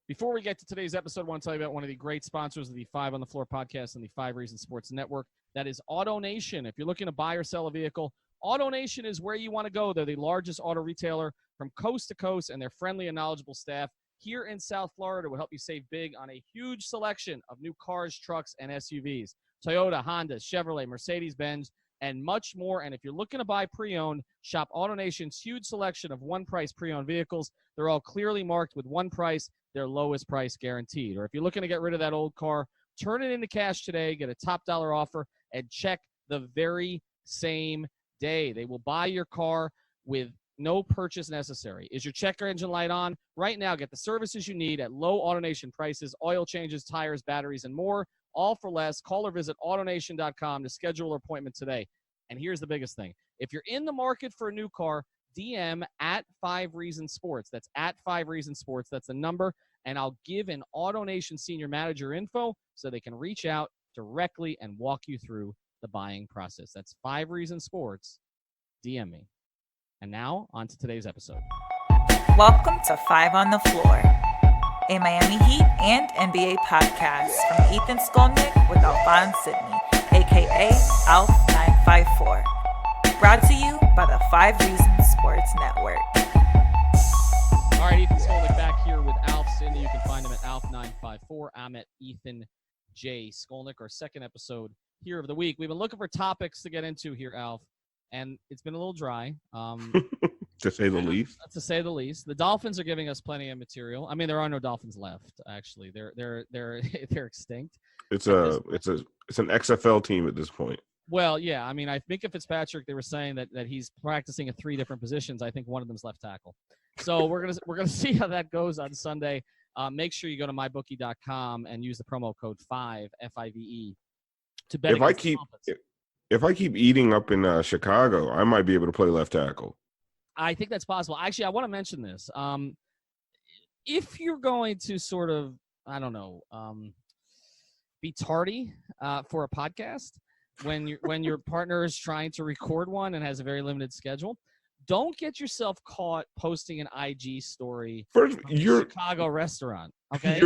Before we get to today's episode, I want to tell you about one of the great sponsors of the Five on the Floor podcast and the 5 Reasons Sports Network. That is AutoNation. If you're looking to buy or sell a vehicle, AutoNation is where you want to go. They're the largest auto retailer from coast to coast, and their friendly and knowledgeable staff here in South Florida will help you save big on a huge selection of new cars, trucks, and SUVs. Toyota, Honda, Chevrolet, Mercedes-Benz, and much more. And if you're looking to buy pre-owned, shop AutoNation's huge selection of one-price pre-owned vehicles. They're all clearly marked with one price, their lowest price guaranteed. Or if you're looking to get rid of that old car, turn it into cash today, get a top dollar offer, and check the very same day. They will buy your car with no purchase necessary. Is your check engine light on? Right now, get the services you need at low AutoNation prices, oil changes, tires, batteries, and more, all for less. Call or visit AutoNation.com to schedule an appointment today. And here's the biggest thing. If you're in the market for a new car, DM at 5 Reasons Sports. That's at 5 Reasons Sports. That's the number. And I'll give an AutoNation senior manager info so they can reach out directly and walk you through the buying process. That's 5 Reasons Sports. DM me. And now, on to today's episode. Welcome to 5 on the Floor, a Miami Heat and NBA podcast from Ethan Skolnick with Alphonse Sidney, a.k.a. Alf954. Brought to you by the 5 Reasons Sports Network. All right, Ethan Skolnick back here with Alf Sidney. You can find him at Alf954. I'm at Ethan J. Skolnick, our second episode here of the week. We've been looking for topics to get into here, Alf. And it's been a little dry, to say the least. To say the least, the Dolphins are giving us plenty of material. I mean, there are no Dolphins left. Actually, they're extinct. It's an XFL team at this point. Well, yeah. I mean, I think if Fitzpatrick, they were saying that he's practicing at 3 different positions. I think one of them's left tackle. So we're gonna see how that goes on Sunday. Make sure you go to MyBookie.com and use the promo code 5 FIVE to bet. If I keep eating up in Chicago, I might be able to play left tackle. I think that's possible. Actually, I want to mention this. If you're going to sort of, I don't know, be tardy for a podcast when your partner is trying to record one and has a very limited schedule, don't get yourself caught posting an IG story from a Chicago restaurant. Okay,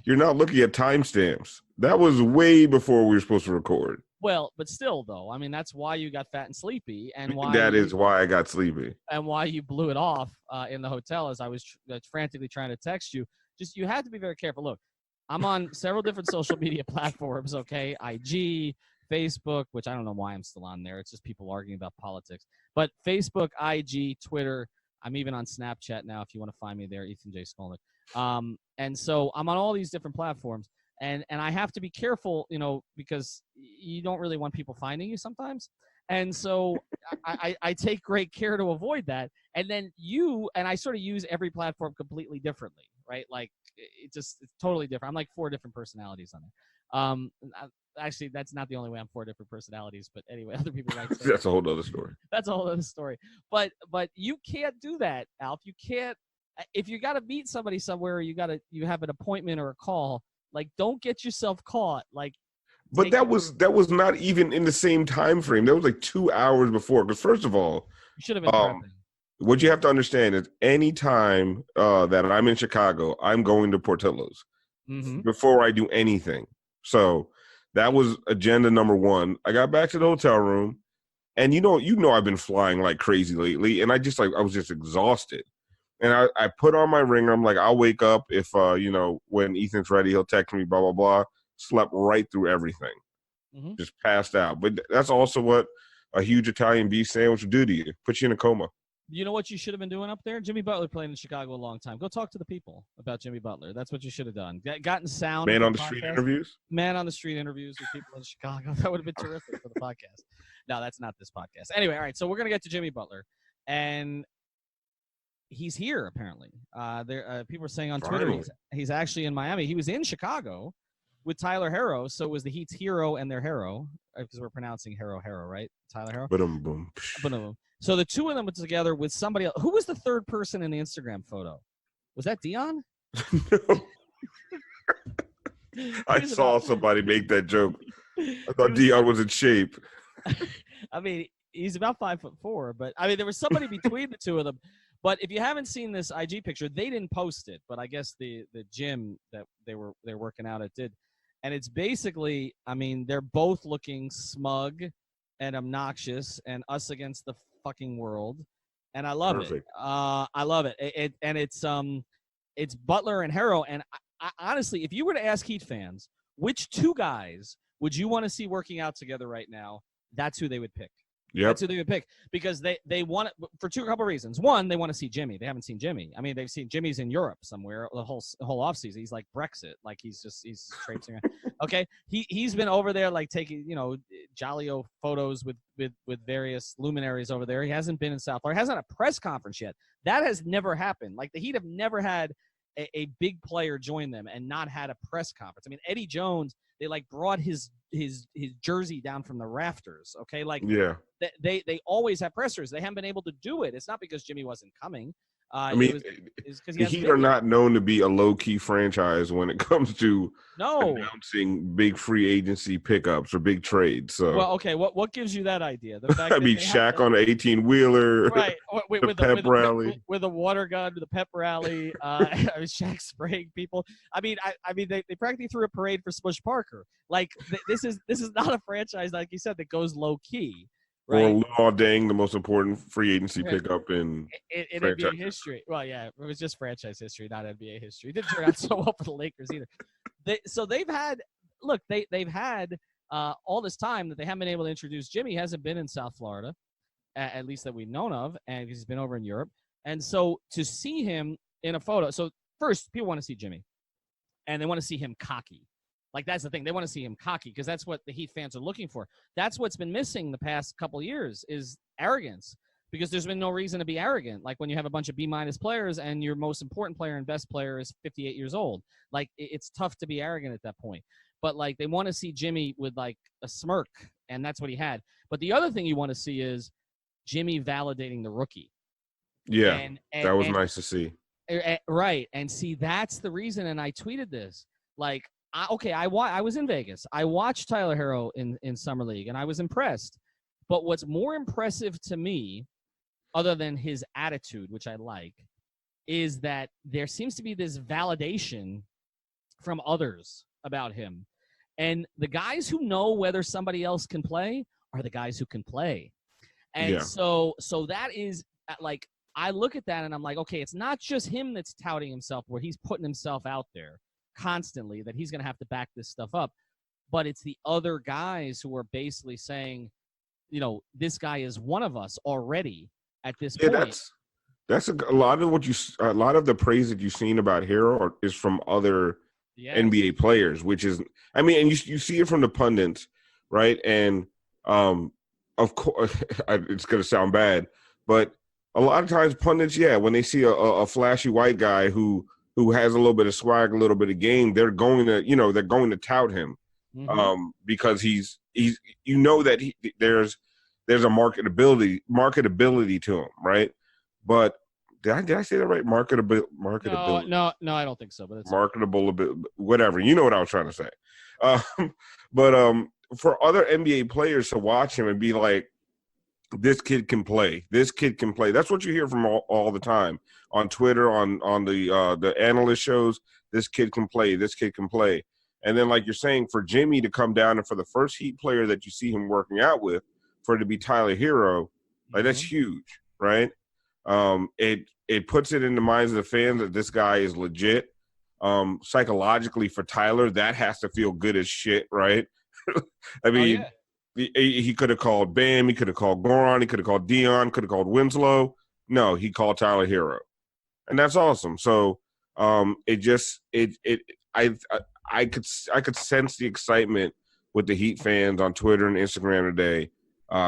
you're not looking at timestamps. That was way before we were supposed to record. Well, but still, though, I mean, that's why you got fat and sleepy, and why is why I got sleepy, and why you blew it off in the hotel as I was frantically trying to text you. Just you had to be very careful. Look, I'm on several different social media platforms. Okay, IG, Facebook, which I don't know why I'm still on there. It's just people arguing about politics. But Facebook, IG, Twitter. I'm even on Snapchat now. If you want to find me there, Ethan J. Skolnick. And so I'm on all these different platforms. And I have to be careful, because you don't really want people finding you sometimes. And so I take great care to avoid that. And then I sort of use every platform completely differently, right? Like it's totally different. I'm like 4 different personalities on there. Actually, that's not the only way I'm 4 different personalities. But anyway, other people might say that's a whole other story. That's a whole other story. But you can't do that, Alf. You can't. If you got to meet somebody somewhere, or you have an appointment or a call. Like, don't get yourself caught. But that was not even in the same time frame. That was like 2 hours before. Because first of all, you should have been prepping. What you have to understand is any time that I'm in Chicago, I'm going to Portillo's before I do anything. So that was agenda number 1. I got back to the hotel room, and I've been flying like crazy lately, and I was just exhausted. And I put on my ringer. I'm like, I'll wake up if, when Ethan's ready, he'll text me, blah, blah, blah. Slept right through everything. Just passed out. But that's also what a huge Italian beef sandwich will do to you. Put you in a coma. You know what you should have been doing up there? Jimmy Butler played in Chicago a long time. Go talk to the people about Jimmy Butler. That's what you should have done. Gotten sound. Man on the street interviews? Man on the street interviews with people in Chicago. That would have been terrific for the podcast. No, that's not this podcast. Anyway, all right. So we're going to get to Jimmy Butler. And he's here, apparently. People are saying on Twitter he's actually in Miami. He was in Chicago with Tyler Herro, so it was the Heat's hero and their Herro, because we're pronouncing Herro, right? Tyler Herro? Boom. So the two of them were together with somebody else. Who was the third person in the Instagram photo? Was that Dion? No. I saw somebody make that joke. I thought Dion was in shape. I mean, he's about 5'4", but I mean, there was somebody between the two of them. But if you haven't seen this IG picture, they didn't post it, but I guess the gym that they're working out at did. And it's basically, I mean, they're both looking smug and obnoxious and us against the fucking world. And I love it. I love it. It's Butler and Herro. And I honestly, if you were to ask Heat fans, which two guys would you want to see working out together right now? That's who they would pick. Yep. That's who they would pick because they want it for couple reasons. One, they want to see Jimmy. They haven't seen Jimmy. I mean, they've seen Jimmy's in Europe somewhere the whole offseason. He's like Brexit, like he's traipsing around. Okay, he's been over there like taking jolly-o photos with various luminaries over there. He hasn't been in South Florida. He hasn't had a press conference yet. That has never happened. Like the Heat have never had a big player join them and not had a press conference. I mean, Eddie Jones, they like brought his jersey down from the rafters. Okay, like they always have pressers. They haven't been able to do it. It's not because Jimmy wasn't coming. I mean, the Heat are not known to be a low-key franchise when it comes to announcing big free agency pickups or big trades. So, well, okay, what gives you that idea? The fact I mean, Shaq on the 18-wheeler, right? With the pep rally, with a water gun, the pep rally, Shaq spraying people. I mean, they practically threw a parade for Smush Parker. Like this is not a franchise, like you said, that goes low-key. Right. Or Luol Deng, the most important free agency pickup in NBA history. Well, yeah, it was just franchise history, not NBA history. It didn't turn out so well for the Lakers either. They've had all this time that they haven't been able to introduce Jimmy. He hasn't been in South Florida, at least that we've known of, and he's been over in Europe. And so to see him in a photo, so first people want to see Jimmy, and they want to see him cocky. Like, that's the thing. They want to see him cocky because that's what the Heat fans are looking for. That's what's been missing the past couple of years is arrogance because there's been no reason to be arrogant. Like, when you have a bunch of B-minus players and your most important player and best player is 58 years old. Like, it's tough to be arrogant at that point. But, like, they want to see Jimmy with, like, a smirk, and that's what he had. But the other thing you want to see is Jimmy validating the rookie. Yeah, that was nice to see. Right. And see, that's the reason, and I tweeted this. Like, I was in Vegas. I watched Tyler Herro in Summer League, and I was impressed. But what's more impressive to me, other than his attitude, which I like, is that there seems to be this validation from others about him. And the guys who know whether somebody else can play are the guys who can play. And so that is, like, I look at that, and I'm like, okay, it's not just him that's touting himself where he's putting himself out there constantly that he's going to have to back this stuff up, but it's the other guys who are basically saying, this guy is one of us already at this point. That's a lot of the praise that you've seen about Herro is from other NBA players, which is, I mean, and you see it from the pundits, right? And of course, it's going to sound bad, but a lot of times pundits, when they see a flashy white guy who has a little bit of swag, a little bit of game, they're going to tout him, because he's that there's a marketability to him, right? But did I say that right? Marketability. No, I don't think so. But it's marketable, a bit, whatever. You know what I was trying to say. But for other NBA players to watch him and be like, this kid can play. This kid can play. That's what you hear from all the time on Twitter, on the analyst shows. This kid can play. This kid can play. And then, like you're saying, for Jimmy to come down and for the first Heat player that you see him working out with, for it to be Tyler Herro, like that's huge, right? It puts it in the minds of the fans that this guy is legit. Psychologically, for Tyler, that has to feel good as shit, right? I mean. He could have called Bam. He could have called Goran. He could have called Dion. Could have called Winslow. No, he called Tyler Herro, and that's awesome. So, I could sense the excitement with the Heat fans on Twitter and Instagram today,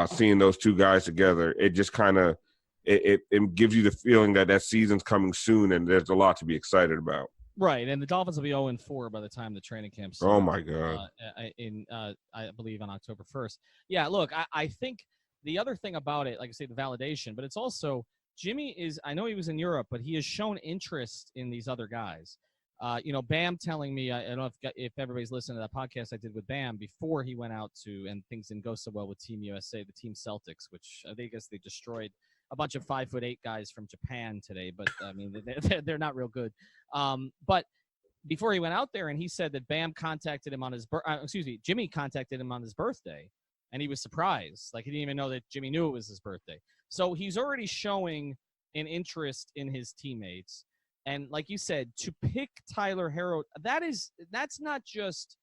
seeing those two guys together. It just kind of it gives you the feeling that season's coming soon, and there's a lot to be excited about. Right, and the Dolphins will be 0-4 by the time the training camp starts. Oh my God! I believe on October 1st. Yeah, look, I think the other thing about it, like I say, the validation, but it's also Jimmy is. I know he was in Europe, but he has shown interest in these other guys. Bam telling me, I don't know if everybody's listening to that podcast I did with Bam before he went out to, and things didn't go so well with Team USA, the Team Celtics, which I guess they destroyed a bunch of 5'8" guys from Japan today, but I mean, they're not real good. But before he went out there, and he said that Bam contacted him on his Jimmy contacted him on his birthday, and he was surprised. Like, he didn't even know that Jimmy knew it was his birthday. So he's already showing an interest in his teammates. And like you said, to pick Tyler Herro, that's not just,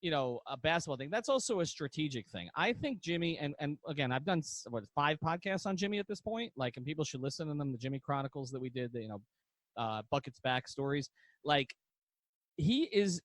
a basketball thing. That's also a strategic thing. I think Jimmy, and again, I've done 5 podcasts on Jimmy at this point, and people should listen to them, the Jimmy Chronicles that we did, Buckets Back stories. Like, he's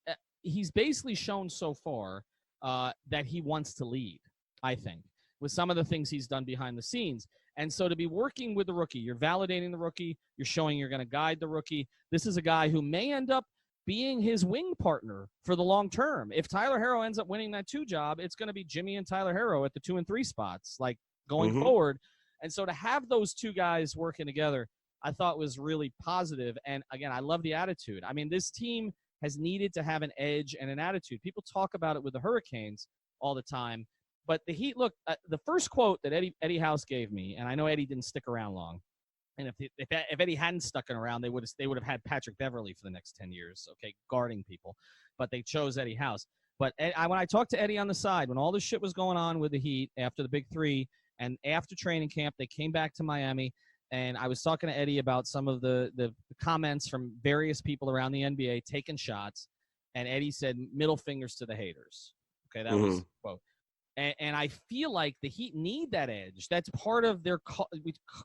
basically shown so far that he wants to lead, I think, with some of the things he's done behind the scenes. And so to be working with the rookie, you're validating the rookie, you're showing you're going to guide the rookie. This is a guy who may end up being his wing partner for the long term. If Tyler Herro ends up winning that 2 job, it's going to be Jimmy and Tyler Herro at the 2 and 3 spots, like, going forward. And so to have those 2 guys working together, I thought was really positive. And again, I love the attitude. I mean, this team has needed to have an edge and an attitude. People talk about it with the Hurricanes all the time. But the Heat, look, the first quote that Eddie House gave me, and I know Eddie didn't stick around long, and if Eddie hadn't stuck around, they would have had Patrick Beverley for the next 10 years, okay, guarding people. But they chose Eddie House. But when I talked to Eddie on the side, when all this shit was going on with the Heat after the Big 3 and after training camp, they came back to Miami, and I was talking to Eddie about some of the comments from various people around the NBA taking shots, and Eddie said, middle fingers to the haters. Okay, that was the quote. And I feel like the Heat need that edge. That's part of their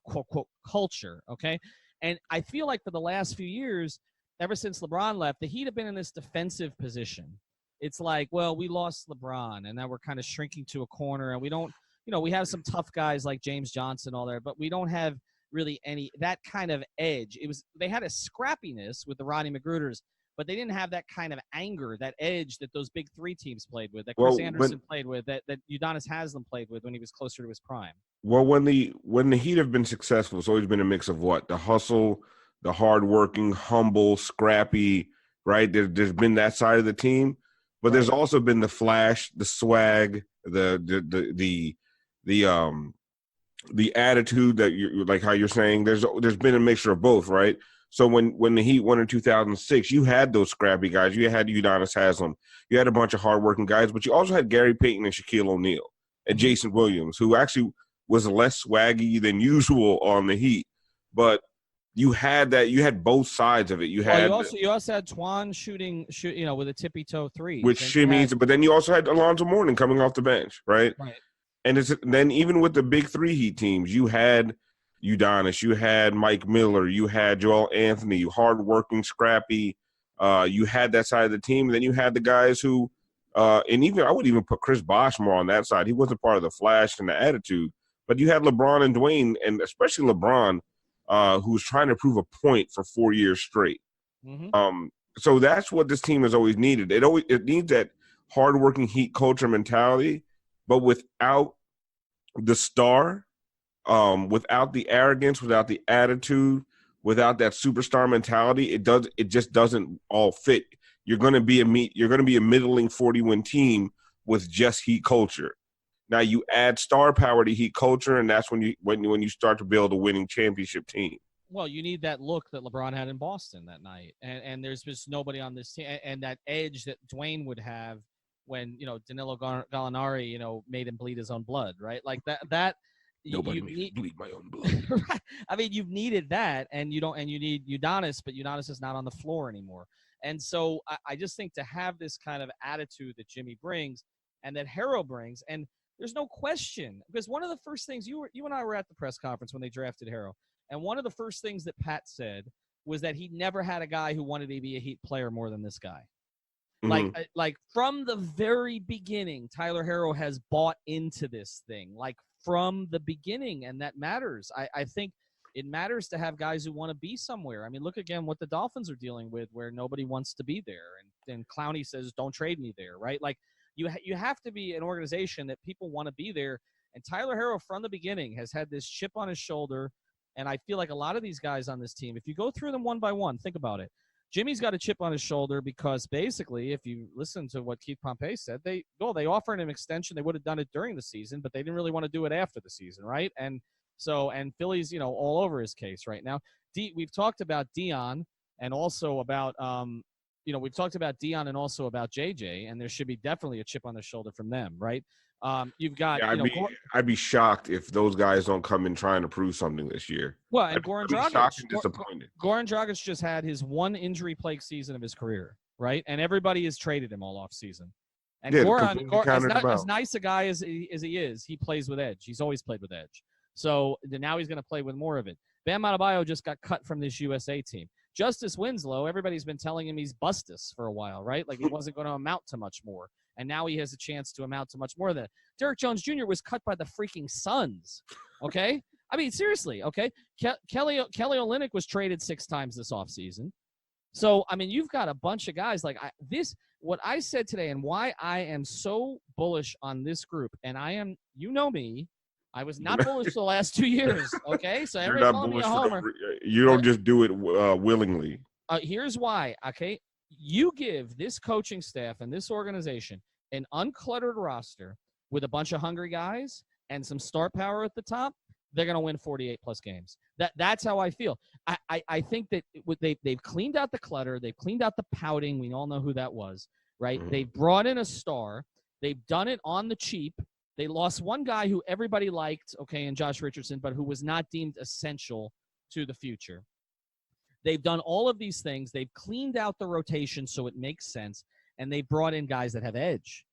quote culture, okay? And I feel like for the last few years, ever since LeBron left, the Heat have been in this defensive position. It's like, well, we lost LeBron, and now we're kind of shrinking to a corner, and we don't, we have some tough guys like James Johnson, all there, but we don't have really that kind of edge. They had a scrappiness with the Rodney Magruders, but they didn't have that kind of anger, that edge that those Big 3 teams played with, that Chris Anderson played with, that Udonis Haslem played with when he was closer to his prime. Well, when the Heat have been successful, it's always been a mix of what? The hustle, the hardworking, humble, scrappy, right? There's been that side of the team, but there's also been the flash, the swag, the attitude that you like how you're saying. There's been a mixture of both, right? So when the Heat won in 2006, you had those scrappy guys. You had Udonis Haslem. You had a bunch of hardworking guys, but you also had Gary Payton and Shaquille O'Neal and Jason Williams, who actually was less swaggy than usual on the Heat. But you had that. You had both sides of it. You also had Twan shooting, with a tippy toe 3. With shimmies, but then you also had Alonzo Mourning coming off the bench, right? Right. And then even with the Big 3 Heat teams, you had Udonis, you had Mike Miller, you had Joel Anthony, hardworking, scrappy. You had that side of the team, and then you had the guys who, and even I would even put Chris Bosh more on that side. He wasn't part of the flash and the attitude, but you had LeBron and Dwayne, and especially LeBron, who was trying to prove a point for 4 years straight. So that's what this team has always needed. It needs that hardworking Heat culture mentality, but without the star. Without the arrogance, without the attitude, without that superstar mentality, it just doesn't all fit. You're going to be a middling 40-win team with just Heat culture. Now you add star power to Heat culture, and that's when you start to build a winning championship team. Well, you need that look that LeBron had in Boston that night, and there's just nobody on this team, and that edge that Dwayne would have when Danilo Gallinari made him bleed his own blood, right? Like that. Nobody makes me bleed my own blood. Right. I mean, you've needed that, and you need Udonis, but Udonis is not on the floor anymore. And so I just think to have this kind of attitude that Jimmy brings and that Herro brings, and there's no question, because one of the first things you and I were at the press conference when they drafted Herro, and one of the first things that Pat said was that he never had a guy who wanted to be a Heat player more than this guy. Like from the very beginning, Tyler Herro has bought into this thing, like from the beginning, and that matters. I think it matters to have guys who want to be somewhere. I mean, look again what the Dolphins are dealing with, where nobody wants to be there, and Clowney says, "Don't trade me there," right? Like you have to be an organization that people want to be there. And Tyler Herro from the beginning has had this chip on his shoulder, and I feel like a lot of these guys on this team, if you go through them one by one, think about it. Jimmy's got a chip on his shoulder because basically, if you listen to what Keith Pompey said, they offered him an extension. They would have done it during the season, but they didn't really want to do it after the season, right? And So, and Philly's, all over his case right now. We've talked about Dion and also about, we've talked about Dion and also about JJ, and there should be definitely a chip on the sholdder from them, right? You've got, I'd be shocked if those guys don't come in trying to prove something this year. Well, and Goran Dragic. Disappointed. Goran Dragic just had his one injury-plagued season of his career, right? And everybody has traded him all off season. And Goran, as nice a guy as he is, he plays with edge. He's always played with edge. So now he's going to play with more of it. Bam Adebayo just got cut from this USA team. Justice Winslow, everybody's been telling him he's bustus for a while, right? Like he wasn't going to amount to much more. And now he has a chance to amount to much more than that. Derek Jones Jr. was cut by the freaking Suns, okay? I mean, seriously, okay? Kelly Olynyk was traded 6 times this offseason. So, I mean, you've got a bunch of guys like what I said today and why I am so bullish on this group, and I am, me, I was not bullish the last 2 years, okay? So everybody calling me a homer. You don't just do it willingly. Here's why, okay? You give this coaching staff and this organization an uncluttered roster with a bunch of hungry guys and some star power at the top, they're going to win 48-plus games. That's how I feel. I think that they've cleaned out the clutter. They've cleaned out the pouting. We all know who that was, right? Mm-hmm. They've brought in a star. They've done it on the cheap. They lost one guy who everybody liked, okay, in Josh Richardson, but who was not deemed essential to the future. They've done all of these things. They've cleaned out the rotation so it makes sense, and they brought in guys that have edge.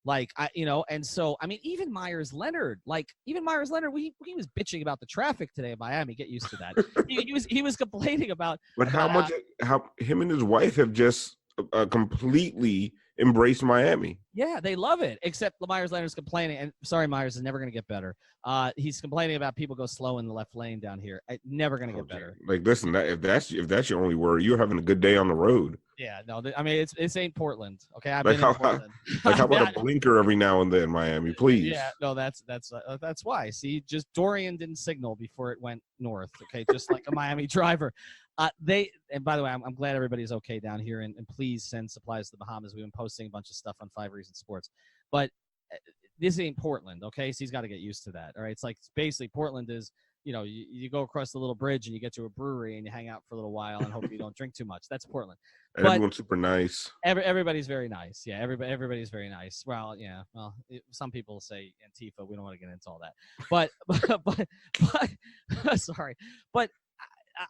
And so, I mean, even Myers Leonard, he was bitching about the traffic today in Miami. Get used to that. he was complaining about. But how him and his wife have just completely embraced Miami. Yeah, they love it. Except Myers Leonard's complaining, and sorry, Myers is never going to get better. He's complaining about people go slow in the left lane down here. Never going to get better. Like, listen, if that's your only worry, you're having a good day on the road. Yeah, no, I mean it's ain't Portland. Okay, I've been in Portland. How about a blinker every now and then, Miami, please? Yeah, no, that's why. See, just Dorian didn't signal before it went north. Okay, just like a Miami driver. And by the way, I'm glad everybody's okay down here, and please send supplies to the Bahamas. We've been posting a bunch of stuff on 5 Reasons Sports, but this ain't Portland, okay? So he's got to get used to that. All right, it's like basically Portland is, you go across the little bridge and you get to a brewery and you hang out for a little while and hope you don't drink too much. That's Portland. And everyone's super nice. Everybody's very nice. Yeah, everybody's very nice. Well, yeah. Well, some people say Antifa. We don't want to get into all that. But sorry. But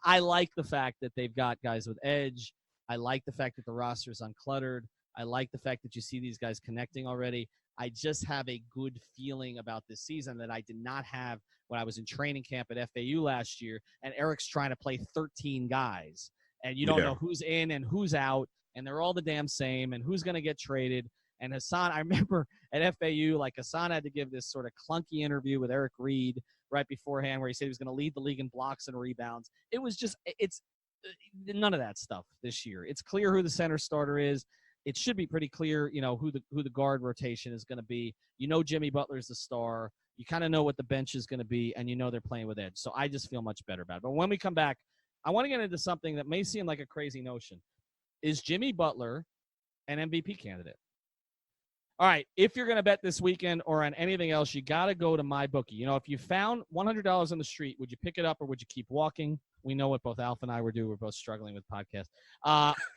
I like the fact that they've got guys with edge. I like the fact that the roster is uncluttered. I like the fact that you see these guys connecting already. I just have a good feeling about this season that I did not have when I was in training camp at FAU last year, and Eric's trying to play 13 guys, and you don't know who's in and who's out, and they're all the damn same, and who's going to get traded. And Hassan, I remember at FAU, Hassan had to give this sort of clunky interview with Eric Reed right beforehand where he said he was going to lead the league in blocks and rebounds. It was just – it's none of that stuff this year. It's clear who the center starter is. It should be pretty clear, who the guard rotation is going to be. Jimmy Butler's the star. You kind of know what the bench is going to be, and they're playing with edge. So I just feel much better about it. But when we come back, I want to get into something that may seem like a crazy notion. Is Jimmy Butler an MVP candidate? All right, if you're going to bet this weekend or on anything else, you got to go to MyBookie. If you found $100 on the street, would you pick it up or would you keep walking? We know what both Alf and I were doing. We're both struggling with podcasts.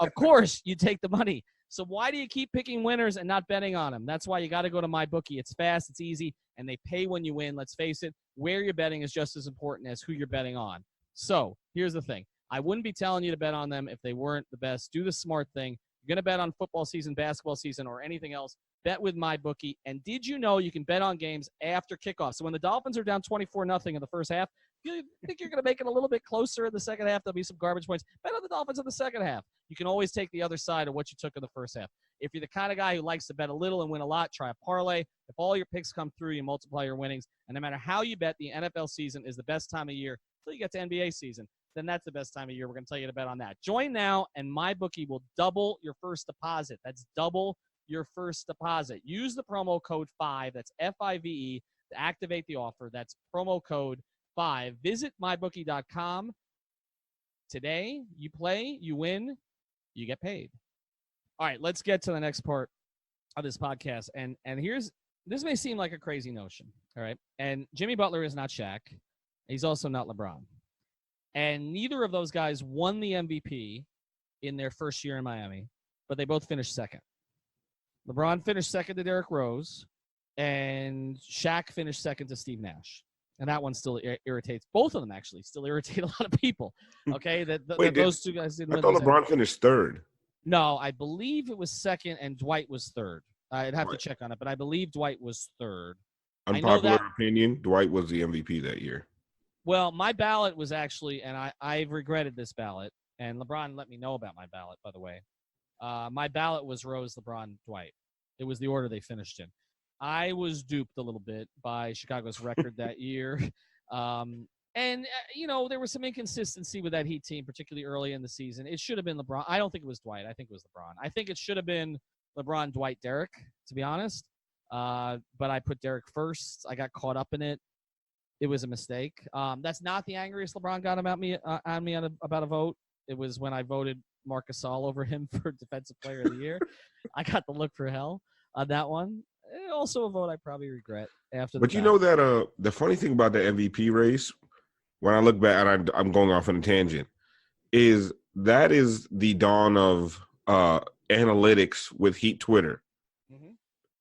Of course, you take the money. So why do you keep picking winners and not betting on them? That's why you got to go to MyBookie. It's fast, it's easy, and they pay when you win. Let's face it, where you're betting is just as important as who you're betting on. So here's the thing. I wouldn't be telling you to bet on them if they weren't the best. Do the smart thing. You're going to bet on football season, basketball season, or anything else, bet with MyBookie. And did you know you can bet on games after kickoff? So when the Dolphins are down 24-0 in the first half, you think you're going to make it a little bit closer in the second half, there'll be some garbage points. Bet on the Dolphins in the second half. You can always take the other side of what you took in the first half. If you're the kind of guy who likes to bet a little and win a lot, try a parlay. If all your picks come through, you multiply your winnings. And no matter how you bet, the NFL season is the best time of year until you get to NBA season. Then that's the best time of year. We're going to tell you to bet on that. Join now, and MyBookie will double your first deposit. That's double your first deposit. Use the promo code 5, that's FIVE, to activate the offer. That's promo code 5. Visit MyBookie.com today. You play, you win, you get paid. All right, let's get to the next part of this podcast. And this may seem like a crazy notion, all right? And Jimmy Butler is not Shaq. He's also not LeBron. And neither of those guys won the MVP in their first year in Miami, but they both finished second. LeBron finished second to Derrick Rose, and Shaq finished second to Steve Nash. And that one still irritates. Both of them, actually, still irritate a lot of people. Okay, that those two guys didn't I win. thought LeBron finished third. No, I believe it was second, and Dwight was third. I'd have to Right. check on it, but I believe Dwight was third. Unpopular opinion, Dwight was the MVP that year. Well, my ballot was actually, and I've regretted this ballot, and LeBron let me know about my ballot, by the way. My ballot was Rose, LeBron, Dwight. It was the order they finished in. I was duped a little bit by Chicago's record that year. There was some inconsistency with that Heat team, particularly early in the season. It should have been LeBron. I don't think it was Dwight. I think it was LeBron. I think it should have been LeBron, Dwight, Derrick, to be honest. But I put Derrick first. I got caught up in it. It was a mistake. That's not the angriest LeBron got about me about a vote. It was when I voted Marc Gasol over him for Defensive Player of the Year. I got the look for hell on that one. Also a vote I probably regret after. But you know that the funny thing about the MVP race, when I look back, and I'm going off on a tangent, is the dawn of analytics with Heat Twitter,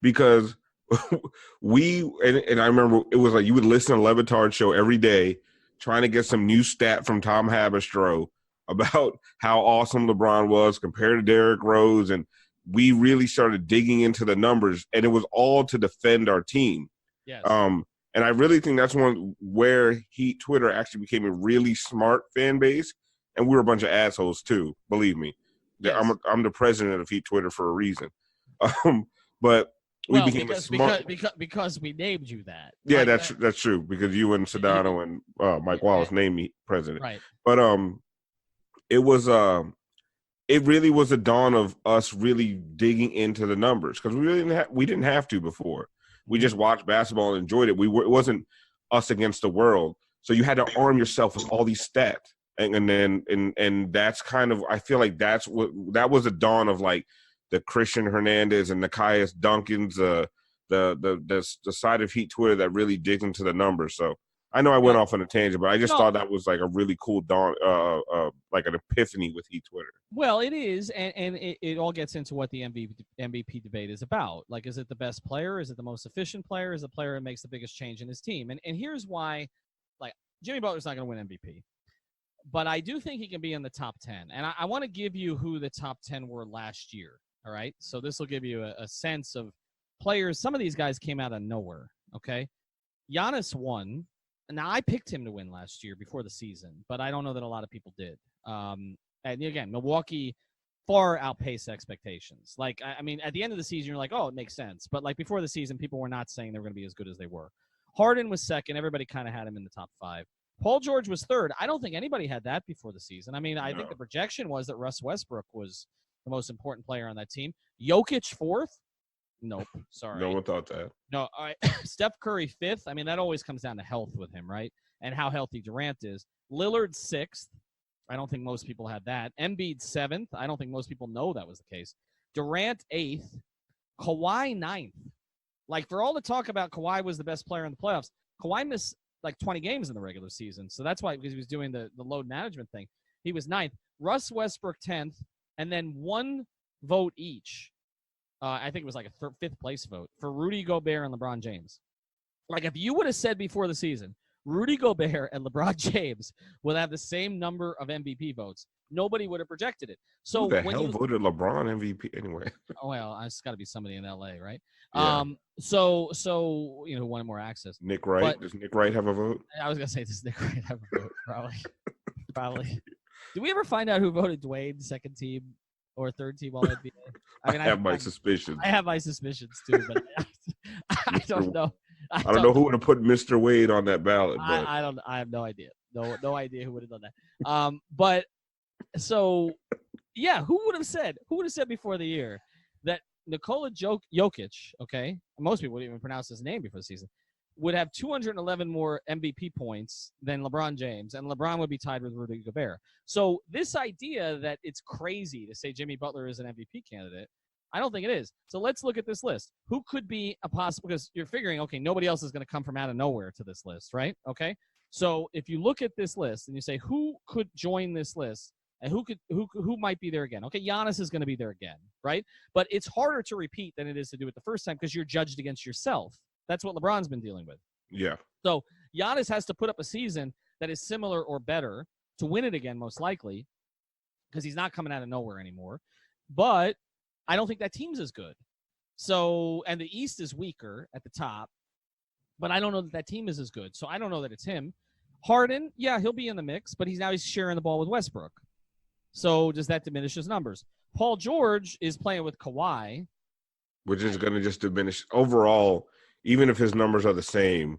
because and I remember it was like you would listen to Le Batard's show every day, trying to get some new stat from Tom Haberstroh about how awesome LeBron was compared to Derrick Rose, and we really started digging into the numbers, and it was all to defend our team. Yes. And I really think that's one where Heat Twitter actually became a really smart fan base, and we were a bunch of assholes too. Believe me, yes. I'm the president of Heat Twitter for a reason. But we became because we named you that. Yeah, like that's true, because you and Sedano and Mike Wallace named me president. Right. But it really was a dawn of us really digging into the numbers, because we didn't have to before. We just watched basketball and enjoyed it. It wasn't us against the world. So you had to arm yourself with all these stats. And that's kind of, I feel like that was a dawn of like the Christian Hernandez and Nikias Duncans, the side of Heat Twitter that really digs into the numbers. So I know I went off on a tangent, but I just thought that was like a really cool dawn, like an epiphany with Heat Twitter. Well, it is, and it all gets into what the MVP debate is about. Like, is it the best player? Is it the most efficient player? Is the player that makes the biggest change in his team? And here's why, like, Jimmy Butler's not going to win MVP. But I do think he can be in the top 10. And I want to give you who the top 10 were last year, all right? So this will give you a sense of players. Some of these guys came out of nowhere, okay? Giannis won. Now, I picked him to win last year before the season, but I don't know that a lot of people did. And again, Milwaukee far outpaced expectations. Like, I mean, at the end of the season, you're like, oh, it makes sense. But like before the season, people were not saying they were going to be as good as they were. Harden was second. Everybody kind of had him in the top 5. Paul George was third. I don't think anybody had that before the season. I mean, I think the projection was that Russ Westbrook was the most important player on that team. Jokic fourth? Nope. Sorry. No one thought that. No. All right. Steph Curry fifth. I mean, that always comes down to health with him, right? And how healthy Durant is. Lillard sixth. I don't think most people had that. Embiid seventh. I don't think most people know that was the case. Durant eighth. Kawhi ninth. Like, for all the talk about Kawhi was the best player in the playoffs, Kawhi missed like 20 games in the regular season. So that's why, because he was doing the load management thing. He was ninth. Russ Westbrook 10th. And then one vote each. I think it was like a fifth place vote for Rudy Gobert and LeBron James. Like, if you would have said before the season, Rudy Gobert and LeBron James will have the same number of MVP votes, nobody would have projected it. So who the hell voted LeBron MVP anyway? Oh, well, it's got to be somebody in LA, right? Yeah. So you know, wanted more access. Nick Wright. Does Nick Wright have a vote? I was gonna say, does Nick Wright have a vote? Probably. Did we ever find out who voted Dwayne second team or third team all NBA? I mean, I have my suspicions. I have my suspicions too, but I don't know. I don't know who would have put Mr. Wade on that ballot. But I have no idea. No idea who would have done that. But so yeah, who would have said before the year that Nikola Jokic, okay, most people wouldn't even pronounce his name before the season, would have 211 more MVP points than LeBron James, and LeBron would be tied with Rudy Gobert. So this idea that it's crazy to say Jimmy Butler is an MVP candidate, I don't think it is. So let's look at this list. Who could be a possible, because you're figuring, okay, nobody else is going to come from out of nowhere to this list, right? Okay. So if you look at this list and you say who could join this list and who might be there again, okay, Giannis is going to be there again, right? But it's harder to repeat than it is to do it the first time because you're judged against yourself. That's what LeBron's been dealing with. Yeah. So Giannis has to put up a season that is similar or better to win it again, most likely, because he's not coming out of nowhere anymore. But I don't think that team's as good. So, and the East is weaker at the top, but I don't know that team is as good. So I don't know that it's him. Harden, yeah, he'll be in the mix, but he's sharing the ball with Westbrook. So does that diminish his numbers? Paul George is playing with Kawhi, which is going to just diminish overall. Even if his numbers are the same,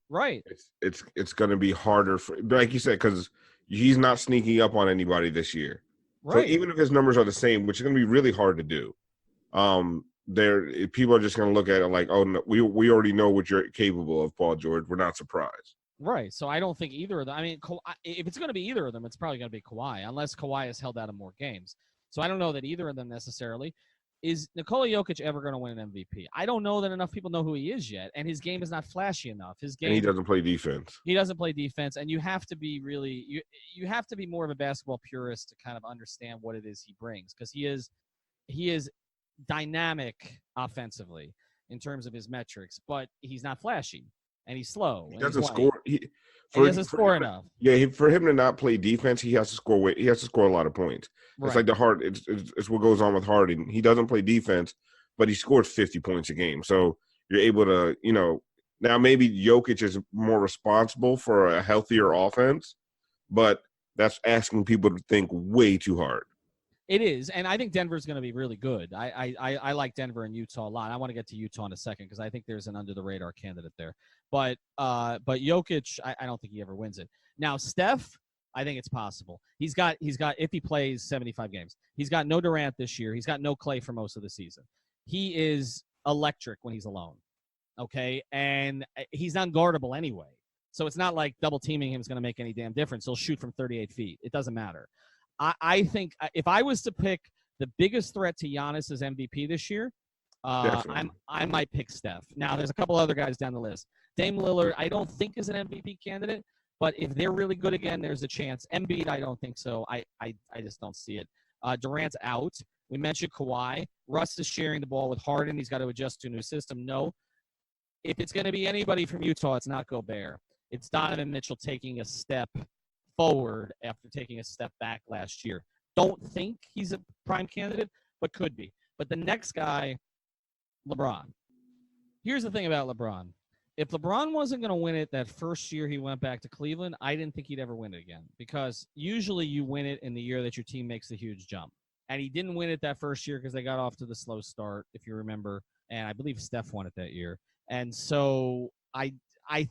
right? It's going to be harder for, like you said, because he's not sneaking up on anybody this year. Right. So even if his numbers are the same, which is going to be really hard to do, people are just going to look at it like, oh, no, we already know what you're capable of, Paul George. We're not surprised. Right. So I don't think either of them. I mean, if it's going to be either of them, it's probably going to be Kawhi, unless Kawhi has held out of more games. So I don't know that either of them necessarily. Is Nikola Jokic ever going to win an MVP? I don't know that enough people know who he is yet, and his game is not flashy enough. His game, and he doesn't play defense. He doesn't play defense, and you have to be really you have to be more of a basketball purist to kind of understand what it is he brings, because he is dynamic offensively in terms of his metrics, but he's not flashy and he's slow. He doesn't score. He doesn't score enough. Yeah, for him to not play defense, he has to score. He has to score a lot of points. Right. It's like it's what goes on with Harden. He doesn't play defense, but he scores 50 points a game. So you're able to, now maybe Jokic is more responsible for a healthier offense, but that's asking people to think way too hard. It is, and I think Denver's going to be really good. I like Denver and Utah a lot. I want to get to Utah in a second because I think there's an under-the-radar candidate there. But Jokic, I don't think he ever wins it. Now, Steph, I think it's possible. He's got if he plays 75 games, he's got no Durant this year. He's got no Clay for most of the season. He is electric when he's alone, okay? And he's unguardable anyway. So it's not like double teaming him is going to make any damn difference. He'll shoot from 38 feet. It doesn't matter. I think if I was to pick the biggest threat to Giannis as MVP this year, I might pick Steph. Now, there's a couple other guys down the list. Dame Lillard, I don't think is an MVP candidate, but if they're really good again, there's a chance. Embiid, I don't think so. I just don't see it. Durant's out. We mentioned Kawhi. Russ is sharing the ball with Harden. He's got to adjust to a new system. No. If it's going to be anybody from Utah, it's not Gobert. It's Donovan Mitchell taking a step forward after taking a step back last year. Don't think he's a prime candidate, but could be. But the next guy, LeBron. Here's the thing about LeBron. If LeBron wasn't going to win it that first year he went back to Cleveland, I didn't think he'd ever win it again, because usually you win it in the year that your team makes the huge jump. And he didn't win it that first year because they got off to the slow start, if you remember. And I believe Steph won it that year. And so I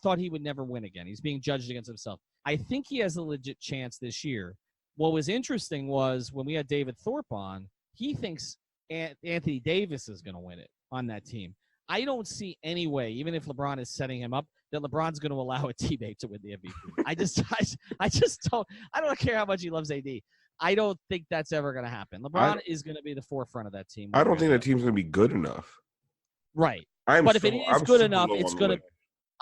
thought he would never win again. He's being judged against himself. I think he has a legit chance this year. What was interesting was when we had David Thorpe on, he thinks Anthony Davis is going to win it on that team. I don't see any way, even if LeBron is setting him up, that LeBron's going to allow a teammate to win the MVP. I just don't. I don't care how much he loves AD. I don't think that's ever going to happen. LeBron is going to be the forefront of that team. I don't think that team's going to be good enough. Right. But if it is good enough, it's going to.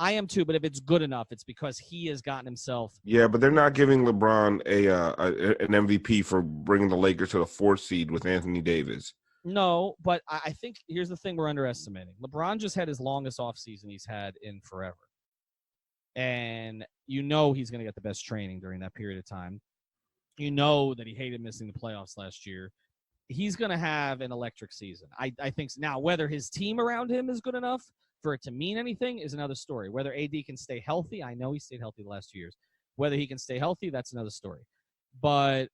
I am too, but if it's good enough, it's because he has gotten himself. Yeah, but they're not giving LeBron an MVP for bringing the Lakers to the 4th seed with Anthony Davis. No, but I think here's the thing we're underestimating. LeBron just had his longest offseason he's had in forever. And he's going to get the best training during that period of time. You know that he hated missing the playoffs last year. He's going to have an electric season. I think so. Now, whether his team around him is good enough for it to mean anything is another story. Whether AD can stay healthy, I know he stayed healthy the last 2 years. Whether he can stay healthy, that's another story. But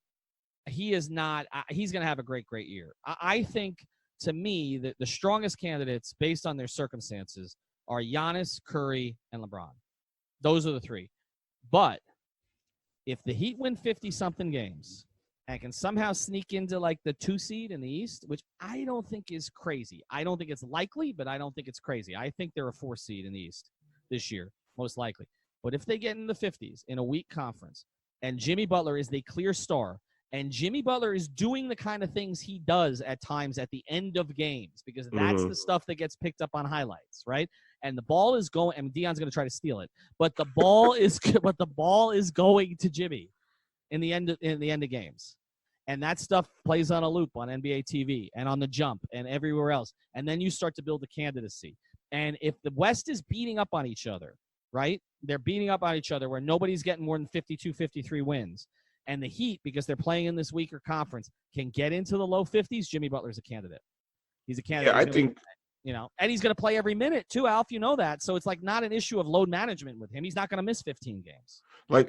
he is not – he's going to have a great, great year. I think, to me, that the strongest candidates based on their circumstances are Giannis, Curry, and LeBron. Those are the three. But if the Heat win 50-something games and can somehow sneak into like the 2 seed in the East, which I don't think is crazy. I don't think it's likely, but I don't think it's crazy. I think they're a 4 seed in the East this year, most likely. But if they get in the 50s in a weak conference and Jimmy Butler is the clear star And Jimmy Butler is doing the kind of things he does at times at the end of games, because that's the stuff that gets picked up on highlights, right? And the ball is going, and Deion's going to try to steal it, but the ball is going to Jimmy in the end of games. And that stuff plays on a loop on NBA TV and on the jump and everywhere else. And then you start to build a candidacy. And if the West is beating up on each other, right? They're beating up on each other where nobody's getting more than 52, 53 wins. And the Heat, because they're playing in this weaker conference, can get into the low 50s. Jimmy Butler's a candidate. He's a candidate. Yeah, I think, and he's going to play every minute too, Alf. You know that. So it's like not an issue of load management with him. He's not going to miss 15 games. I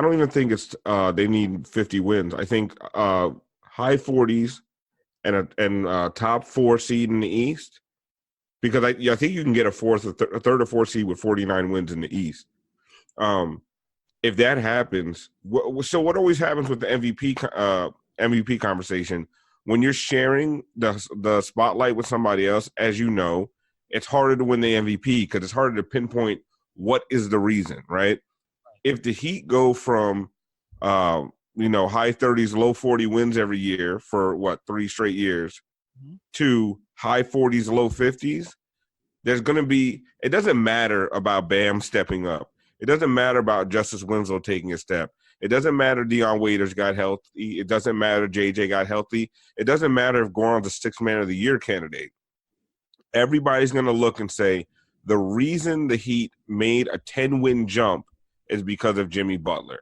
don't even think it's they need 50 wins. I think high 40s and top 4 seed in the East, because I think you can get a third or fourth seed with 49 wins in the East. If that happens, so what always happens with the MVP conversation, when you're sharing the spotlight with somebody else, as you know, it's harder to win the MVP because it's harder to pinpoint what is the reason, right? If the Heat go from high 30s, low 40 wins every year for 3 straight years to high 40s, low 50s, there's going to be – it doesn't matter about Bam stepping up. It doesn't matter about Justice Winslow taking a step. It doesn't matter Dion Waiters got healthy. It doesn't matter JJ got healthy. It doesn't matter if Goran's a 6th man of the year candidate. Everybody's going to look and say the reason the Heat made a 10-win jump is because of Jimmy Butler.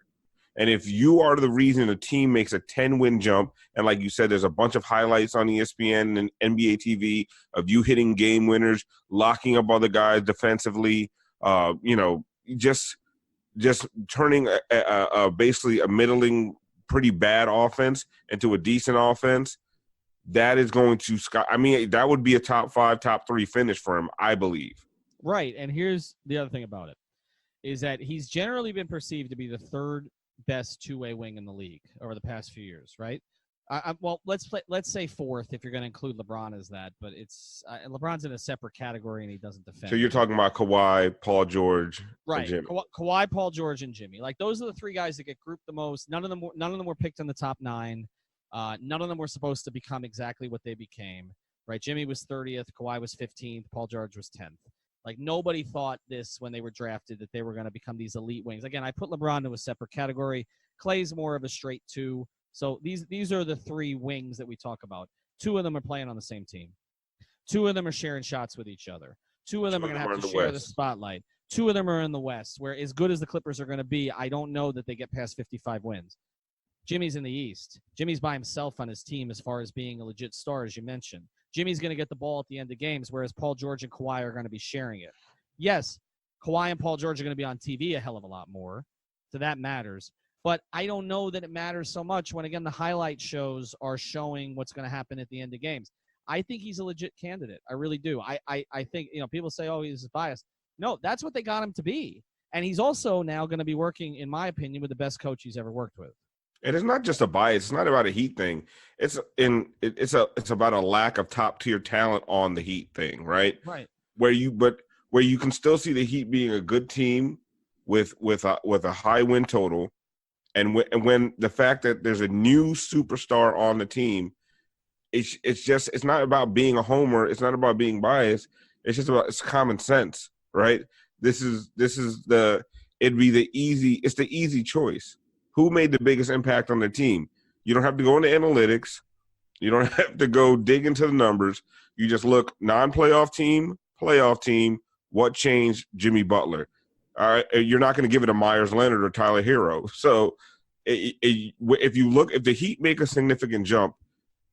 And if you are the reason a team makes a 10-win jump, and like you said, there's a bunch of highlights on ESPN and NBA TV of you hitting game winners, locking up other guys defensively, just turning basically a middling, pretty bad offense into a decent offense, that is going to – that would be a top 5, top 3 finish for him, I believe. Right, and here's the other thing about it, is that he's generally been perceived to be the 3rd best two-way wing in the league over the past few years, right? Let's say 4th if you're going to include LeBron as that, but it's LeBron's in a separate category and he doesn't defend. So you're talking about Kawhi, Paul George, right? And Jimmy. Kawhi, Paul George, and Jimmy. Like those are the 3 guys that get grouped the most. None of them were picked in the top 9. None of them were supposed to become exactly what they became. Right? Jimmy was 30th, Kawhi was 15th, Paul George was 10th. Like nobody thought this when they were drafted that they were going to become these elite wings. Again, I put LeBron into a separate category. Clay's more of a straight 2. So these are the 3 wings that we talk about. 2 of them are playing on the same team. 2 of them are sharing shots with each other. 2 of them are going to have to share the spotlight. 2 of them are in the West, where as good as the Clippers are going to be, I don't know that they get past 55 wins. Jimmy's in the East. Jimmy's by himself on his team as far as being a legit star, as you mentioned. Jimmy's going to get the ball at the end of games, whereas Paul George and Kawhi are going to be sharing it. Yes, Kawhi and Paul George are going to be on TV a hell of a lot more, so that matters. But I don't know that it matters so much when, again, the highlight shows are showing what's going to happen at the end of games. I think he's a legit candidate. I really do. I think, people say, oh, he's biased. No, that's what they got him to be. And he's also now going to be working, in my opinion, with the best coach he's ever worked with. And it's not just a bias. It's not about a Heat thing. It's about a lack of top tier talent on the Heat thing, right? Right. Where you can still see the Heat being a good team with a high win total. And when the fact that there's a new superstar on the team, it's not about being a homer. It's not about being biased. It's common sense, right? It's the easy choice. Who made the biggest impact on the team? You don't have to go into analytics. You don't have to go dig into the numbers. You just look non-playoff team, playoff team. What changed? Jimmy Butler. All right, you're not going to give it to Myers Leonard or Tyler Herro. So if the Heat make a significant jump,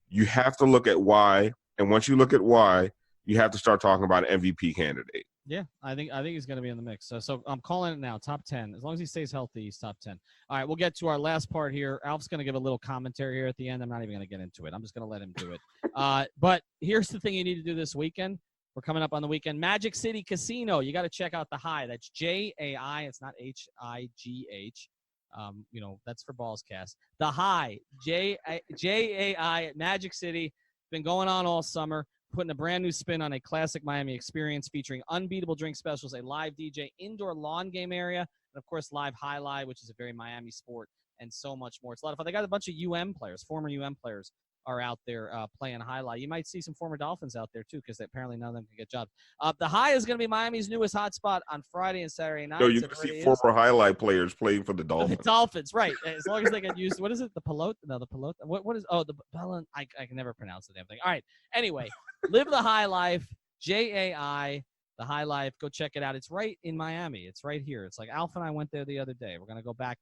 you have to look at why. And once you look at why, you have to start talking about an MVP candidate. Yeah, I think he's going to be in the mix. So I'm calling it now, top 10. As long as he stays healthy, he's top 10. All right, we'll get to our last part here. Alf's going to give a little commentary here at the end. I'm not even going to get into it. I'm just going to let him do it. But here's the thing you need to do this weekend. We're coming up on the weekend. Magic City Casino. You got to check out the High. That's J-A-I. It's not H-I-G-H. That's for Ballscast. The High, J-A-I at Magic City. Been going on all summer, putting a brand new spin on a classic Miami experience featuring unbeatable drink specials, a live DJ, indoor lawn game area, and, of course, live highlight, which is a very Miami sport, and so much more. It's a lot of fun. They got a bunch of players, former players are out there playing highlight. You might see some former Dolphins out there, too, because apparently none of them can get jobs. The High is going to be Miami's newest hotspot on Friday and Saturday nights. No, you're going to see former highlight players playing for the Dolphins. The Dolphins, right. As long as they get used. What is it? The Pelot? No, the Pelot. What is – the Bellin. I can never pronounce the damn thing. All right. Anyway, live the high life, JAI, the High Life. Go check it out. It's right in Miami. It's right here. It's like Alf and I went there the other day. We're going to go back.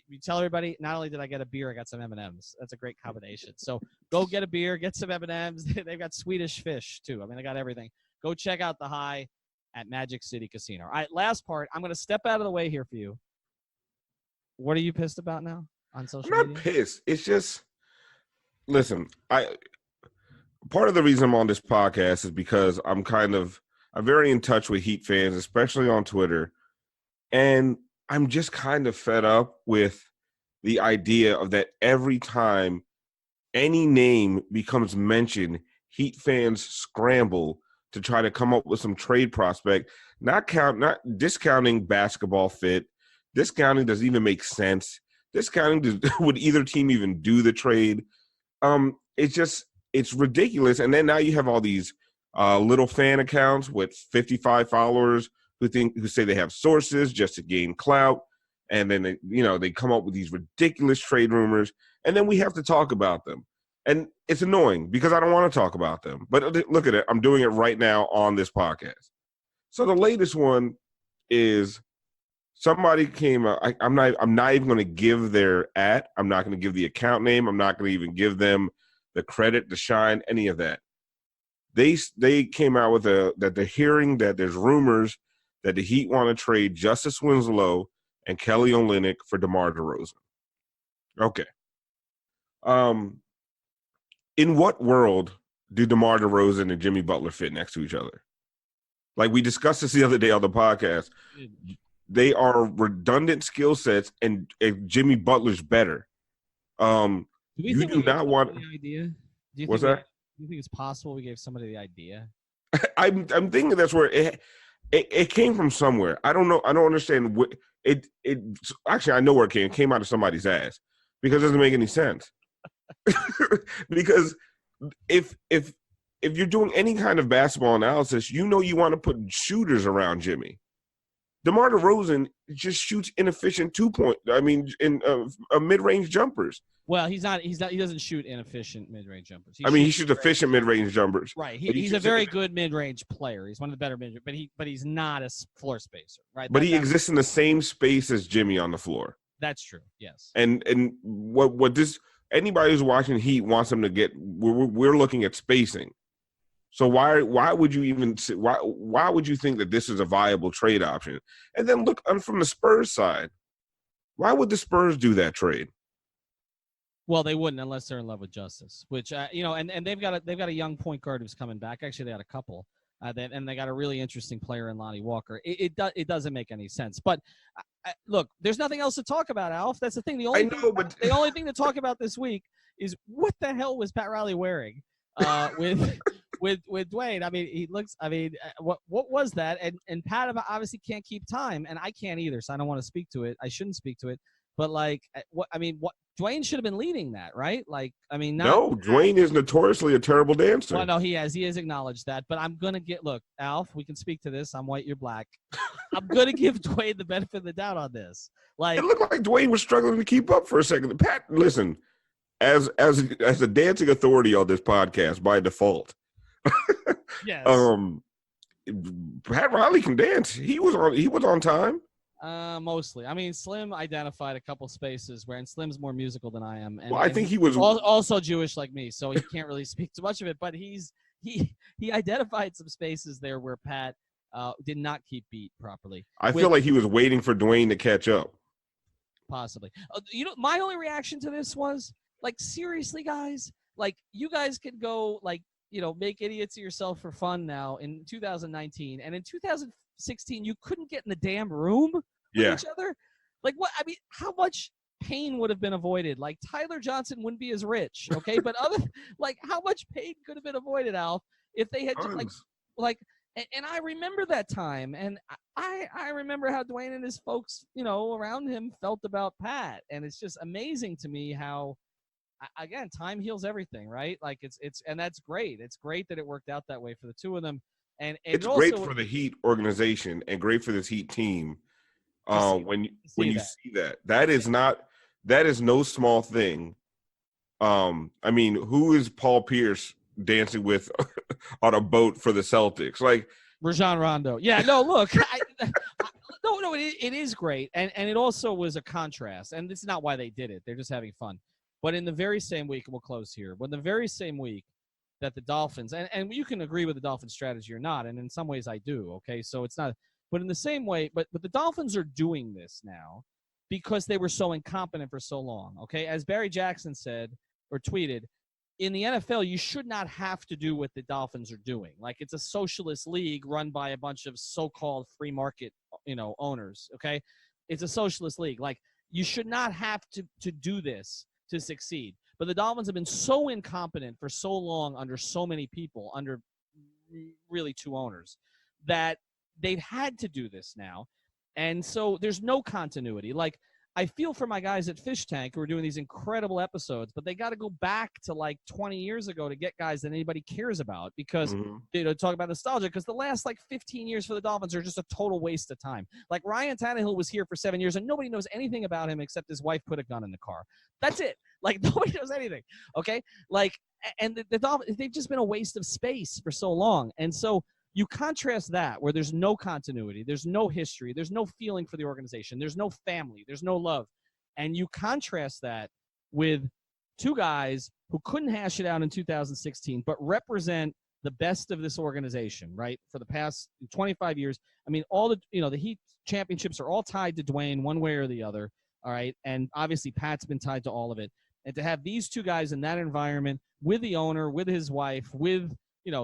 You tell everybody, not only did I get a beer, I got some M&Ms. That's a great combination. So go get a beer, get some M&Ms. They've got Swedish fish, too. I mean, they got everything. Go check out the High at Magic City Casino. All right, last part. I'm going to step out of the way here for you. What are you pissed about now on social media? I'm not pissed. It's just, listen, part of the reason I'm on this podcast is because I'm very in touch with Heat fans, especially on Twitter. And I'm just kind of fed up with the idea of that every time any name becomes mentioned, Heat fans scramble to try to come up with some trade prospect, not discounting basketball fit, discounting doesn't even make sense, discounting would either team even do the trade. It's ridiculous. And then now you have all these little fan accounts with 55 followers who say they have sources just to gain clout, and then they come up with these ridiculous trade rumors, and then we have to talk about them. And it's annoying because I don't want to talk about them. But look at it. I'm doing it right now on this podcast. So the latest one is somebody came out. I'm not even going to give their @ I'm not going to give the account name. I'm not going to even give them the credit, the shine, any of that. They came out with that they're hearing that there's rumors that the Heat want to trade Justice Winslow and Kelly Olynyk for DeMar DeRozan. Okay. In what world do DeMar DeRozan and Jimmy Butler fit next to each other? Like we discussed this the other day on the podcast. They are redundant skill sets, and Jimmy Butler's better. You do not want the idea. What's that? Do you think it's possible we gave somebody the idea? I'm thinking that's where it came from somewhere. I don't know. I don't understand what it actually I know where it came. It came out of somebody's ass because it doesn't make any sense. Because if you're doing any kind of basketball analysis, you want to put shooters around Jimmy. DeMar DeRozan just shoots inefficient 2-point. I mean, in mid-range jumpers. Well, he doesn't shoot inefficient mid-range jumpers. He shoots efficient mid-range jumpers. Right. He's a very good mid-range player. He's one of the better mid-range, but he's not a floor spacer, right? But he exists in the same space as Jimmy on the floor. That's true. Yes. And what this anybody who's watching Heat wants them to get, we're looking at spacing. So why would you even why would you think that this is a viable trade option? And then look from the Spurs side, why would the Spurs do that trade? Well, they wouldn't unless they're in love with Justice, which and they've got a young point guard who's coming back. Actually, they got a couple, and they got a really interesting player in Lonnie Walker. It doesn't make any sense. But look, there's nothing else to talk about, Alf. That's the thing. The only thing to talk about this week is what the hell was Pat Riley wearing with Dwayne? I mean, he looks. I mean, what was that? And Pat obviously can't keep time, and I can't either. So I don't want to speak to it. I shouldn't speak to it. But what Dwayne should have been leading that, right? No, Dwayne is notoriously a terrible dancer. Well, no, he has acknowledged that. But I'm gonna look, Alf. We can speak to this. I'm white, you're black. I'm gonna give Dwayne the benefit of the doubt on this. It looked like Dwayne was struggling to keep up for a second. Pat, listen, as a dancing authority on this podcast by default. Yes. Pat Riley can dance. He was on time. Mostly. I mean, Slim identified a couple spaces and Slim's more musical than I am. And, I think he was also Jewish like me, so he can't really speak too much of it. But he identified some spaces there where Pat did not keep beat properly. I feel like he was waiting for Dwayne to catch up. Possibly. My only reaction to this was seriously, guys. You guys could go make idiots of yourself for fun now in 2019, and in 2016 you couldn't get in the damn room with each other. What? I mean, how much pain would have been avoided? Tyler Johnson wouldn't be as rich, okay? But how much pain could have been avoided, Al, if they had And I remember that time, and I remember how Dwayne and his folks, around him felt about Pat, and it's just amazing to me how, again, time heals everything, right? Like and that's great. It's great that it worked out that way for the two of them, and It's also great for the Heat organization and great for this Heat team. When you see that is no small thing. I mean, who is Paul Pierce dancing with on a boat for the Celtics? Like Rajon Rondo. Yeah, no, look, no, it is great, and it also was a contrast, and this is not why they did it. They're just having fun. But in the very same week, and we'll close here, but in the very same week that the Dolphins, and you can agree with the Dolphins strategy or not, and in some ways I do, okay? So it's not, but in the same way, but the Dolphins are doing this now because they were so incompetent for so long, okay? As Barry Jackson said or tweeted, in the NFL, you should not have to do what the Dolphins are doing. Like, it's a socialist league run by a bunch of so-called free market, owners, okay? It's a socialist league. Like, you should not have to do this to succeed. But the Dolphins have been so incompetent for so long under so many people, under really two owners, that they've had to do this now. And so there's no continuity. Like, I feel for my guys at Fish Tank who are doing these incredible episodes, but they got to go back to like 20 years ago to get guys that anybody cares about because, talk about nostalgia, because the last like 15 years for the Dolphins are just a total waste of time. Like, Ryan Tannehill was here for 7 years and nobody knows anything about him except his wife put a gun in the car. That's it. Like, nobody knows anything. Okay. Like, and the Dolphins, they've just been a waste of space for so long. And so you contrast that where there's no continuity, there's no history, there's no feeling for the organization, there's no family, there's no love. And you contrast that with two guys who couldn't hash it out in 2016, but represent the best of this organization, right? For the past 25 years. I mean, all the Heat championships are all tied to Dwayne one way or the other. All right. And obviously Pat's been tied to all of it. And to have these two guys in that environment with the owner, with his wife, with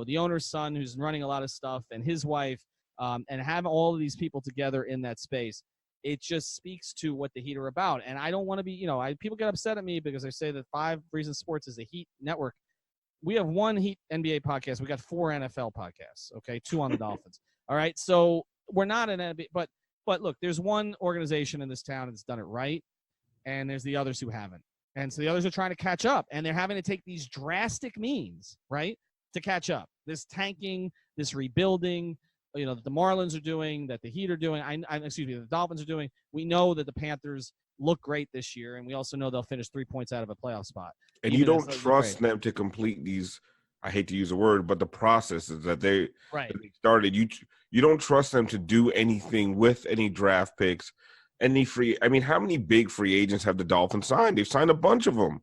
the owner's son who's running a lot of stuff and his wife, and have all of these people together in that space, it just speaks to what the Heat are about. And I don't want to be, people get upset at me because I say that 5 Reasons Sports is a Heat network. We have 1 Heat NBA podcast. We got 4 NFL podcasts, okay? 2 on the Dolphins. All right, so we're not an NBA, but look, there's one organization in this town that's done it right, and there's the others who haven't. And so the others are trying to catch up, and they're having to take these drastic means, right, to catch up. This tanking, this rebuilding, that the Marlins are doing, that the Heat are doing, the Dolphins are doing. We know that the Panthers look great this year, and we also know they'll finish 3 points out of a playoff spot. And you don't trust them to complete these, I hate to use the word, but the processes that they started. You don't trust them to do anything with any draft picks, any free. I mean, how many big free agents have the Dolphins signed? They've signed a bunch of them.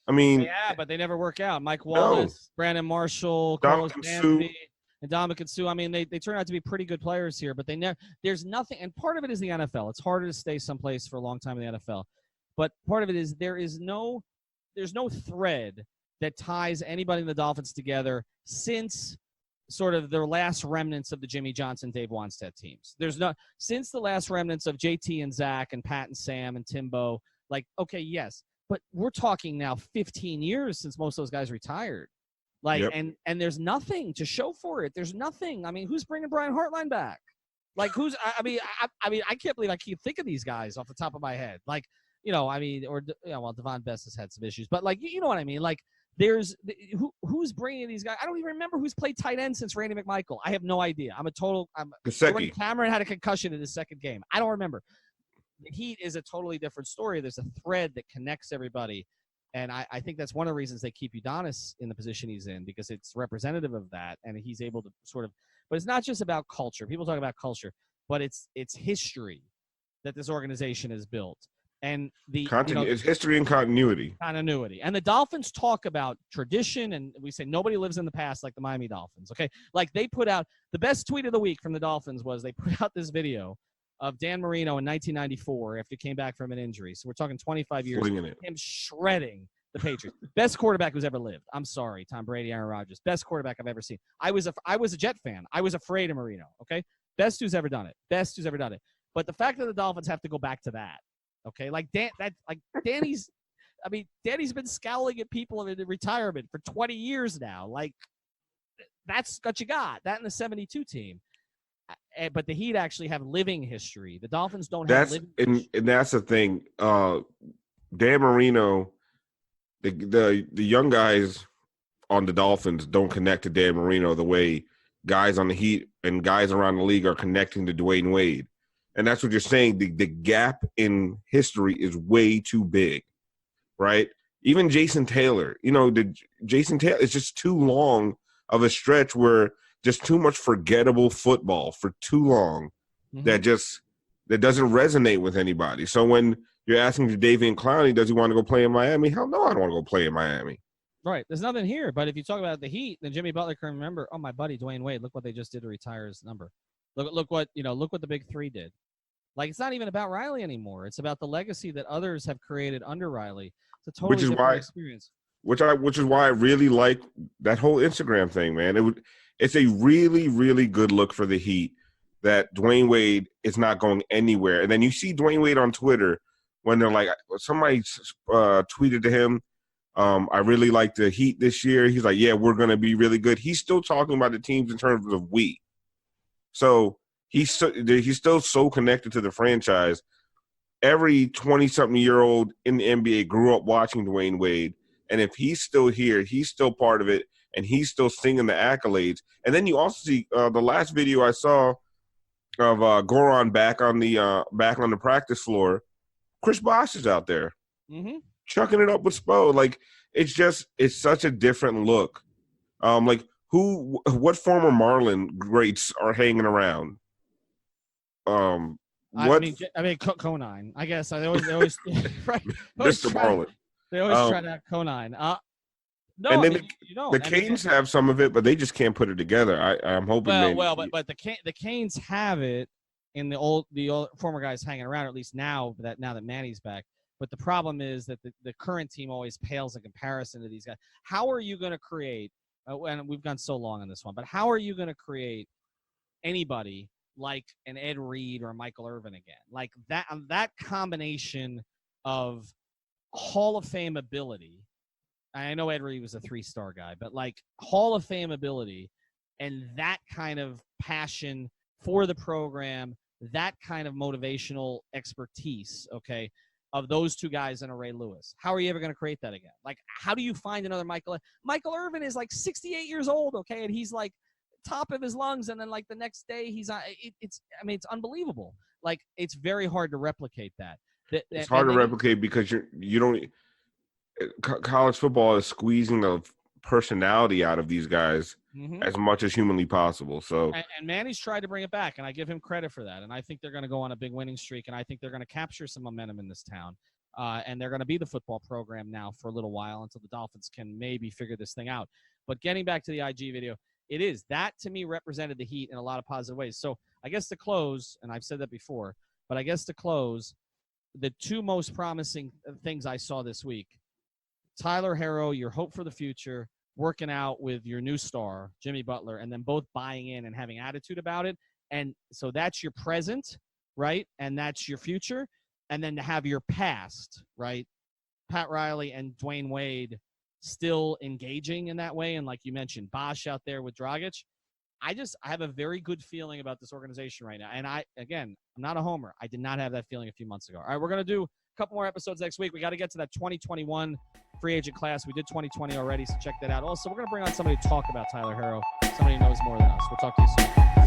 I mean, yeah, but they never work out. Mike Wallace, Brandon Marshall, Carlos Anthony, and Dominican Sue. I mean, they turn out to be pretty good players here, but there's nothing. And part of it is the NFL. It's harder to stay someplace for a long time in the NFL. But part of it is there's no thread that ties anybody in the Dolphins together since sort of their last remnants of the Jimmy Johnson, Dave Wanstead teams. Since the last remnants of JT and Zach and Pat and Sam and Timbo. Like, okay, yes. But we're talking now 15 years since most of those guys retired. Like, and there's nothing to show for it. There's nothing. I mean, who's bringing Brian Hartline back? Like, I can't believe I keep thinking of these guys off the top of my head. Like, Devon Best has had some issues, but like, you know what I mean? Like, who's bringing these guys? I don't even remember who's played tight end since Randy McMichael. I have no idea. Cameron had a concussion in his second game. I don't remember. The Heat is a totally different story. There's a thread that connects everybody. And I think that's one of the reasons they keep Udonis in the position he's in, because it's representative of that. And he's able to but it's not just about culture. People talk about culture, but it's history that this organization has built. And it's history and continuity. And the Dolphins talk about tradition, and we say nobody lives in the past like the Miami Dolphins. Okay. Like, they put out the best tweet of the week from the Dolphins was they put out this video of Dan Marino in 1994 after he came back from an injury. So we're talking 25 years. Him shredding the Patriots. Best quarterback who's ever lived. I'm sorry, Tom Brady, Aaron Rodgers. Best quarterback I've ever seen. I was a Jet fan. I was afraid of Marino, okay? Best who's ever done it. But the fact that the Dolphins have to go back to that, okay? Like, Danny's been scowling at people in retirement for 20 years now. Like, that's what you got. That in the 72 team. But the Heat actually have living history. The Dolphins don't have living history. And that's the thing. Dan Marino, the young guys on the Dolphins don't connect to Dan Marino the way guys on the Heat and guys around the league are connecting to Dwayne Wade. And that's what you're saying. The gap in history is way too big, right? Even Jason Taylor, Jason Taylor is just too long of a stretch where just too much forgettable football for too long that doesn't resonate with anybody. So when you're asking Jadeveon Clowney, does he want to go play in Miami? Hell no, I don't want to go play in Miami. Right. There's nothing here. But if you talk about the Heat, then Jimmy Butler can remember, oh, my buddy Dwayne Wade, look what they just did to retire his number. Look what the big three did. Like, it's not even about Riley anymore. It's about the legacy that others have created under Riley. It's a totally different experience. Which is why I really like that whole Instagram thing, man. It's a really, really good look for the Heat that Dwayne Wade is not going anywhere. And then you see Dwayne Wade on Twitter when they're like, somebody tweeted to him, I really like the Heat this year. He's like, yeah, we're going to be really good. He's still talking about the teams in terms of we. So he's still so connected to the franchise. Every 20-something-year-old in the NBA grew up watching Dwayne Wade. And if he's still here, he's still part of it, and he's still singing the accolades. And then you also see the last video I saw of Goran back on the practice floor. Chris Bosh is out there chucking it up with Spo. Like, it's such a different look. Like, what former Marlin greats are hanging around? Conine. I guess they always right. Mr. Marlin. They always try to have Conine. No, and then the Canes have some of it, but they just can't put it together. I'm hoping. But the Canes have it in the old former guys hanging around, or at least now that Manny's back. But the problem is that the current team always pales in comparison to these guys. How are you going to create? And we've gone so long on this one, but how are you going to create anybody like an Ed Reed or Michael Irvin again? Like that combination of Hall of Fame ability. I know Ed Reed was a 3-star guy, but like Hall of Fame ability and that kind of passion for the program, that kind of motivational expertise, okay, of those two guys and a Ray Lewis. How are you ever going to create that again? Like, how do you find another Michael Irvin is like 68 years old, okay, and he's like top of his lungs, and then like the next day he's on. It's unbelievable. Like, it's very hard to replicate that. It's hard to replicate because you don't. College football is squeezing the personality out of these guys as much as humanly possible. So and Manny's tried to bring it back, and I give him credit for that. And I think they're going to go on a big winning streak, and I think they're going to capture some momentum in this town. And they're going to be the football program now for a little while until the Dolphins can maybe figure this thing out. But getting back to the IG video, that to me represented the Heat in a lot of positive ways. So I guess to close, and I've said that before, but I guess to close, the two most promising things I saw this week: Tyler Herro, your hope for the future, working out with your new star, Jimmy Butler, and then both buying in and having attitude about it. And so that's your present, right? And that's your future. And then to have your past, right? Pat Riley and Dwayne Wade still engaging in that way. And like you mentioned, Bosh out there with Dragic. I have a very good feeling about this organization right now. And I'm not a homer. I did not have that feeling a few months ago. All right, we're going to do a couple more episodes next week. We got to get to that 2021 free agent class. We did 2020 already, so check that out. Also, we're going to bring on somebody to talk about Tyler Herro, somebody who knows more than us. We'll talk to you soon.